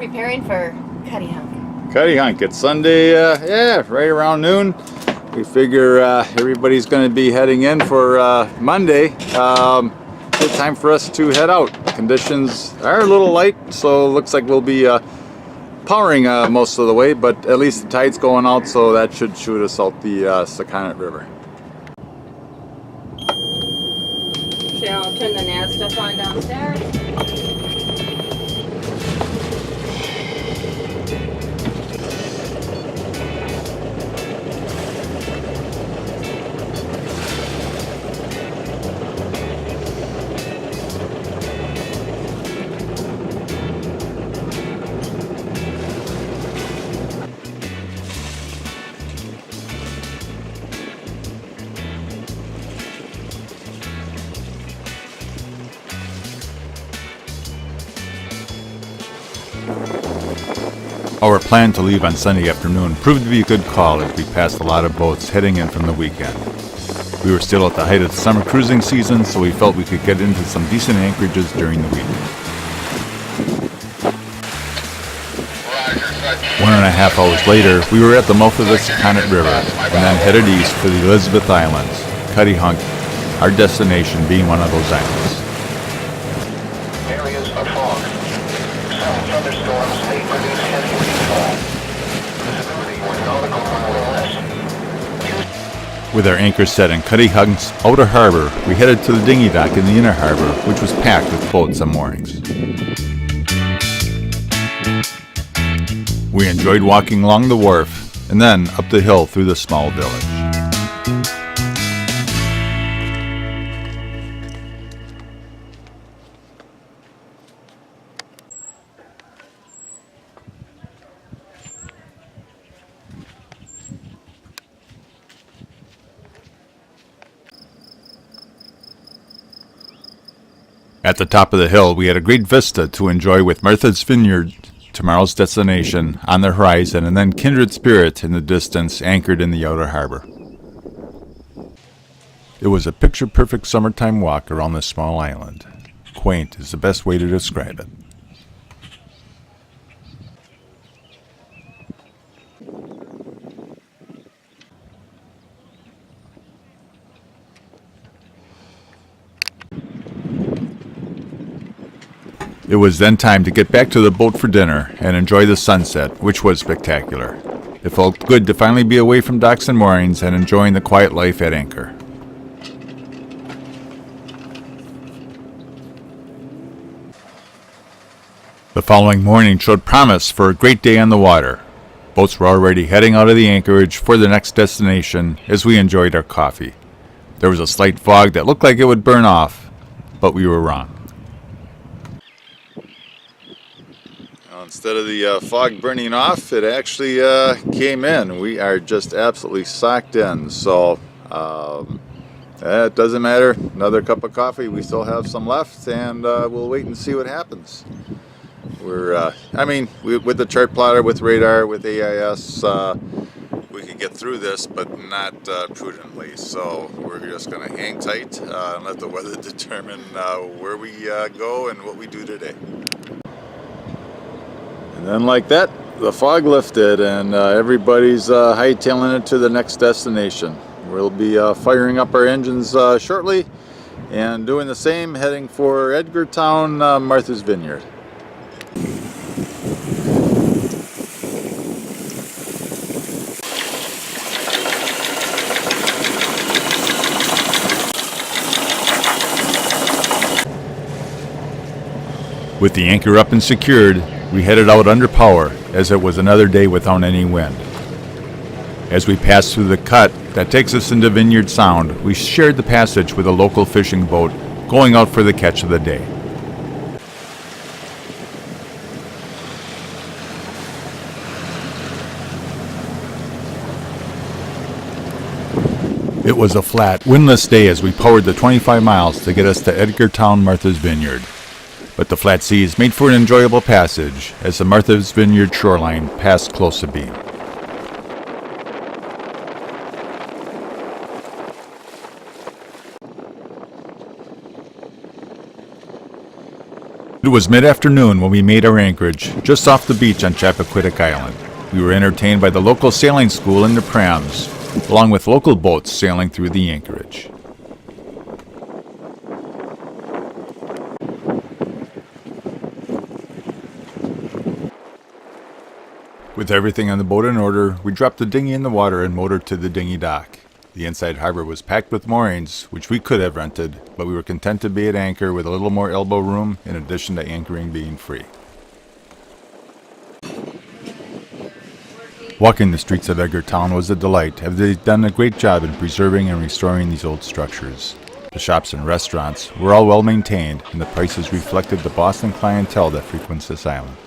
preparing for Cuttyhunk. Cuttyhunk. It's Sunday, right around noon. We figure everybody's going to be heading in for Monday. Good time for us to head out. Conditions are a little light, so it looks like we'll be powering most of the way, but at least the tide's going out, so that should shoot us out the Sakonnet River. Okay, I'll turn the nav stuff on downstairs. Our plan to leave on Sunday afternoon proved to be a good call as we passed a lot of boats heading in from the weekend. We were still at the height of the summer cruising season, so we felt we could get into some decent anchorages during the week. 1.5 hours later, we were at the mouth of the Sakonnet River and then headed east for the Elizabeth Islands, Cuttyhunk, our destination being one of those islands. Areas of fog. Some thunderstorms may produce heavy rainfall. Visibility 1 nautical mile or less. With our anchor set in Cuttyhunk's outer harbor, we headed to the dinghy dock in the inner harbor, which was packed with boats and moorings. We enjoyed walking along the wharf and then up the hill through the small village. At the top of the hill, we had a great vista to enjoy with Martha's Vineyard, tomorrow's destination, on the horizon, and then Kindred Spirit in the distance, anchored in the outer harbor. It was a picture-perfect summertime walk around this small island. Quaint is the best way to describe it. It was then time to get back to the boat for dinner and enjoy the sunset, which was spectacular. It felt good to finally be away from docks and moorings and enjoying the quiet life at anchor. The following morning showed promise for a great day on the water. Boats were already heading out of the anchorage for the next destination as we enjoyed our coffee. There was a slight fog that looked like it would burn off, but we were wrong. Instead of the fog burning off, it actually came in. We are just absolutely socked in. So it doesn't matter. Another cup of coffee. We still have some left, and we'll wait and see what happens. We're, with the chart plotter, with radar, with AIS, we can get through this, but not prudently. So we're just going to hang tight and let the weather determine where we go and what we do today. And then like that, the fog lifted and everybody's hightailing it to the next destination. We'll be firing up our engines shortly and doing the same, heading for Edgartown, Martha's Vineyard. With the anchor up and secured, we headed out under power, as it was another day without any wind. As we passed through the cut that takes us into Vineyard Sound, we shared the passage with a local fishing boat going out for the catch of the day. It was a flat, windless day as we powered the 25 miles to get us to Edgartown, Martha's Vineyard. But the flat seas made for an enjoyable passage as the Martha's Vineyard shoreline passed close abeam. It was mid-afternoon when we made our anchorage, just off the beach on Chappaquiddick Island. We were entertained by the local sailing school and their prams, along with local boats sailing through the anchorage. With everything on the boat in order, we dropped the dinghy in the water and motored to the dinghy dock. The inside harbor was packed with moorings, which we could have rented, but we were content to be at anchor with a little more elbow room in addition to anchoring being free. Walking the streets of Edgartown was a delight, as they've done a great job in preserving and restoring these old structures. The shops and restaurants were all well maintained, and the prices reflected the Boston clientele that frequents this island.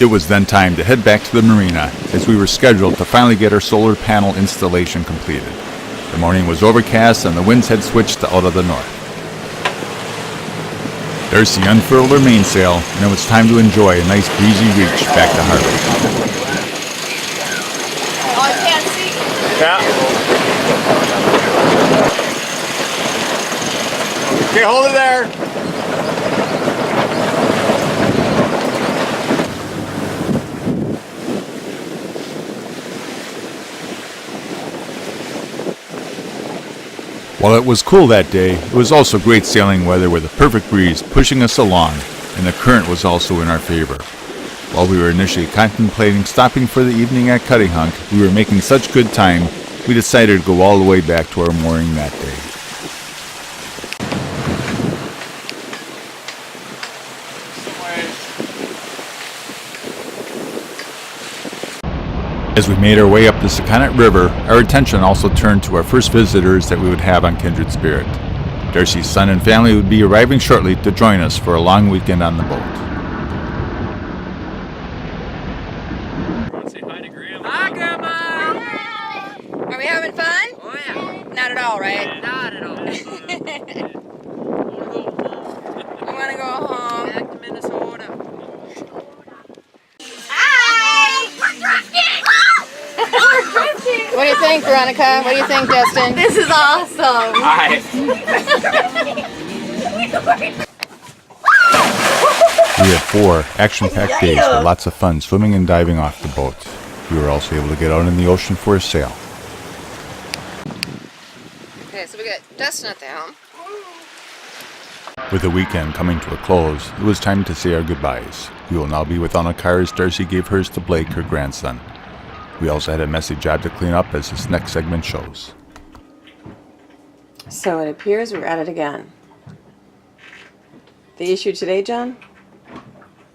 It was then time to head back to the marina, as we were scheduled to finally get our solar panel installation completed. The morning was overcast and the winds had switched to out of the north. Darcy unfurled her mainsail, and it was time to enjoy a nice breezy reach back to harbor. Oh, I can't see. Yeah. Okay, hold it there. While it was cool that day, it was also great sailing weather with a perfect breeze pushing us along, and the current was also in our favor. While we were initially contemplating stopping for the evening at Cuttyhunk, we were making such good time, we decided to go all the way back to our mooring that day. As we made our way up the Sakonnet River, our attention also turned to our first visitors that we would have on Kindred Spirit. Darcy's son and family would be arriving shortly to join us for a long weekend on the boat. Say hi to Grandma. Hi, Grandma. Are we having fun? Oh yeah. Not at all, right? Not at all. We want to go home. Back to Minnesota. What do you think, Veronica? What do you think, Justin? This is awesome. Hi. We had 4 action-packed days with lots of fun swimming and diving off the boat. We were also able to get out in the ocean for a sail. Okay, so we got Justin at the helm. With the weekend coming to a close, it was time to say our goodbyes. We will now be without a car as Darcy gave hers to Blake, her grandson. We also had a messy job to clean up, as this next segment shows. So it appears we're at it again. The issue today, John?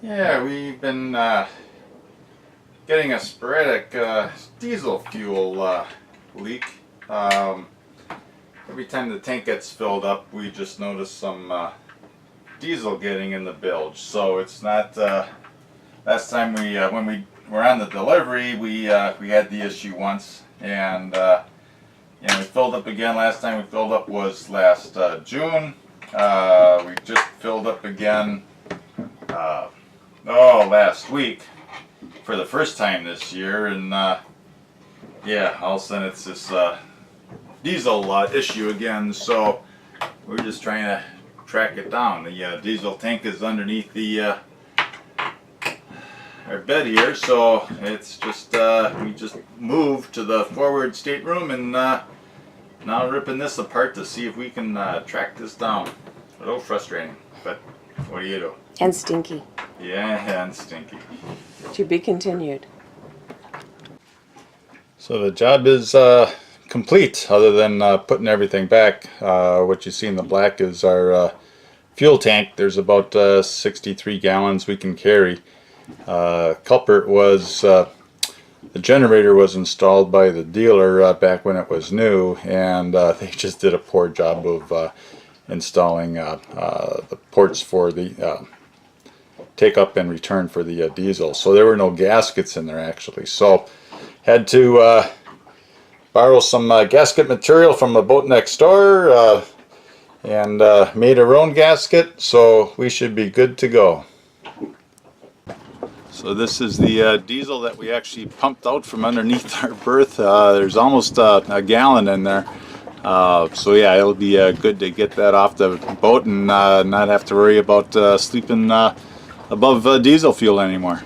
Yeah, we've been getting a sporadic diesel fuel leak. Every time the tank gets filled up, we just notice some diesel getting in the bilge. So it's not. Last time when we were on the delivery, we had the issue once, and we filled up again. Last time we filled up was last June. We just filled up again last week for the first time this year, and yeah, all of a sudden it's this diesel issue again. So we're just trying to track it down. The diesel tank is underneath the our bed here, so it's just we just moved to the forward stateroom and now ripping this apart to see if we can track this down. A little frustrating, but what do you do? And stinky. Yeah, and stinky. To be continued. So the job is complete, other than putting everything back. What you see in the black is our fuel tank. There's about 63 gallons we can carry. Culprit was the generator was installed by the dealer back when it was new, and they just did a poor job of installing the ports for the take up and return for the diesel. So there were no gaskets in there actually. So had to borrow some gasket material from the boat next door and made our own gasket. So we should be good to go. So this is the diesel that we actually pumped out from underneath our berth. There's almost a gallon in there. So yeah, it'll be good to get that off the boat and not have to worry about sleeping above diesel fuel anymore.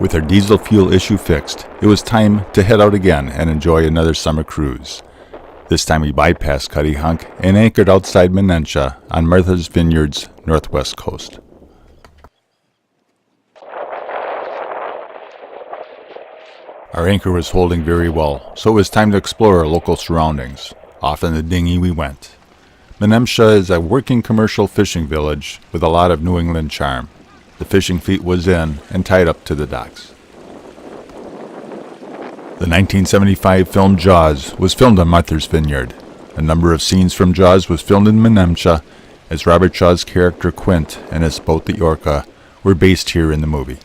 With our diesel fuel issue fixed, it was time to head out again and enjoy another summer cruise. This time we bypassed Cuttyhunk and anchored outside Nantucket on Martha's Vineyard's northwest coast. Our anchor was holding very well, so it was time to explore our local surroundings. Off in the dinghy we went. Nantucket is a working commercial fishing village with a lot of New England charm. The fishing fleet was in and tied up to the docks. The 1975 film Jaws was filmed on Martha's Vineyard. A number of scenes from Jaws was filmed in Nantucket, as Robert Shaw's character Quint and his boat the Orca were based here in the movie.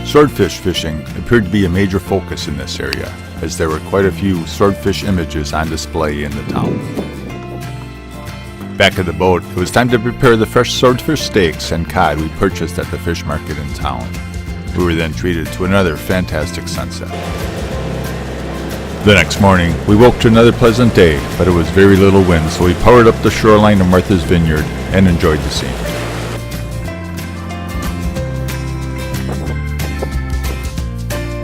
Swordfish fishing appeared to be a major focus in this area, as there were quite a few swordfish images on display in the town. Back at the boat, it was time to prepare the fresh swordfish steaks and cod we purchased at the fish market in town. We were then treated to another fantastic sunset. The next morning, we woke to another pleasant day, but it was very little wind, so we powered up the shoreline of Martha's Vineyard and enjoyed the scene.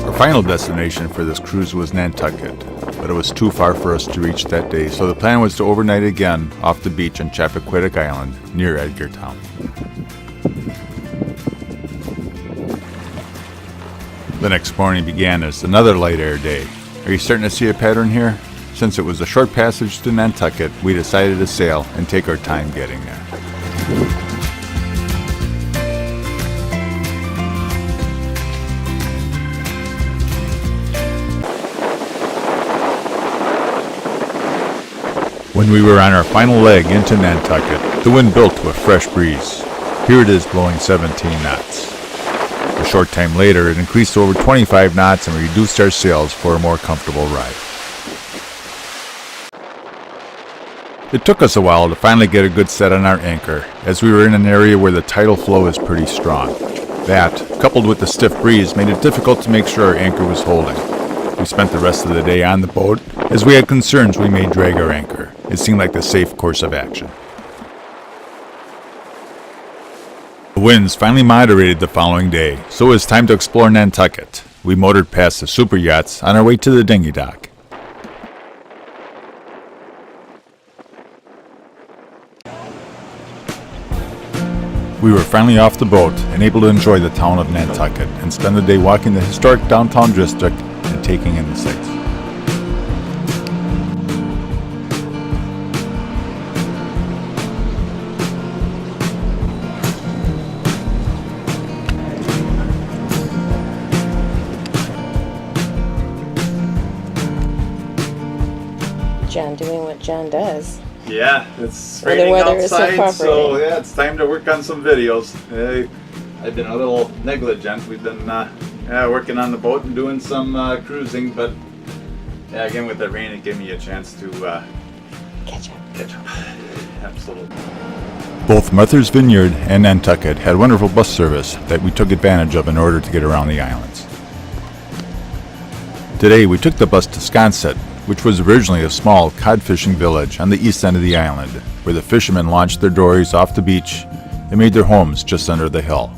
Our final destination for this cruise was Nantucket, but it was too far for us to reach that day, so the plan was to overnight again off the beach on Chappaquiddick Island near Edgartown. The next morning began as another light air day. Are you starting to see a pattern here? Since it was a short passage to Nantucket, we decided to sail and take our time getting there. When we were on our final leg into Nantucket, the wind built to a fresh breeze. Here it is blowing 17 knots. A short time later, it increased to over 25 knots and we reduced our sails for a more comfortable ride. It took us a while to finally get a good set on our anchor, as we were in an area where the tidal flow is pretty strong. That, coupled with the stiff breeze, made it difficult to make sure our anchor was holding. We spent the rest of the day on the boat, as we had concerns we may drag our anchor. It seemed like the safe course of action. The winds finally moderated the following day, so it was time to explore Nantucket. We motored past the super yachts on our way to the dinghy dock. We were finally off the boat and able to enjoy the town of Nantucket and spend the day walking the historic downtown district and taking in the sights. John doing what John does. Yeah, it's When the raining weather is so outside, so cooperating. yeah, it's time to work on some videos. I've been a little negligent. We've been working on the boat and doing some cruising, but yeah, again with the rain, it gave me a chance to Ketchup. Absolutely. Both Martha's Vineyard and Nantucket had wonderful bus service that we took advantage of in order to get around the islands. Today we took the bus to Sconset, which was originally a small cod fishing village on the east end of the island, where the fishermen launched their dories off the beach and made their homes just under the hill.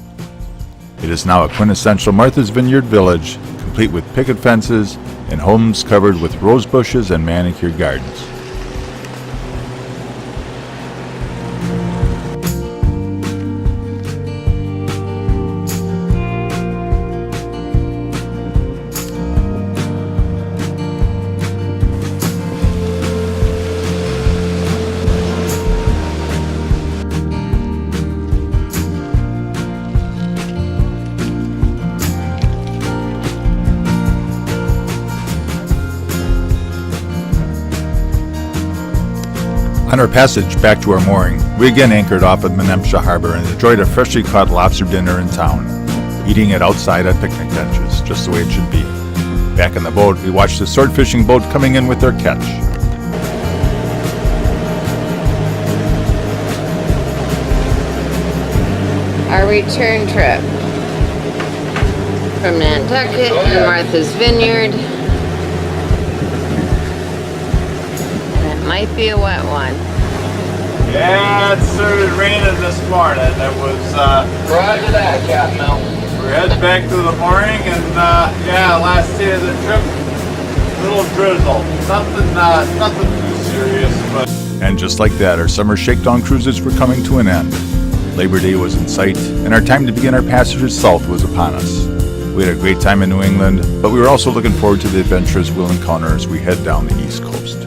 It is now a quintessential Martha's Vineyard village, complete with picket fences and homes covered with rose bushes and manicured gardens. On our passage back to our mooring, we again anchored off at Menemsha Harbor and enjoyed a freshly caught lobster dinner in town, eating it outside on picnic benches, just the way it should be. Back in the boat, we watched the sword fishing boat coming in with their catch. Our return trip from Nantucket to Martha's Vineyard. And it might be a wet one. Yeah, it started raining this morning. It was, Roger that, Captain Mel. we're heading back to the mooring and, last day of the trip, little drizzle. Nothing too serious, but... And just like that, our summer shakedown cruises were coming to an end. Labor Day was in sight, and our time to begin our passage south was upon us. We had a great time in New England, but we were also looking forward to the adventures we'll encounter as we head down the East Coast.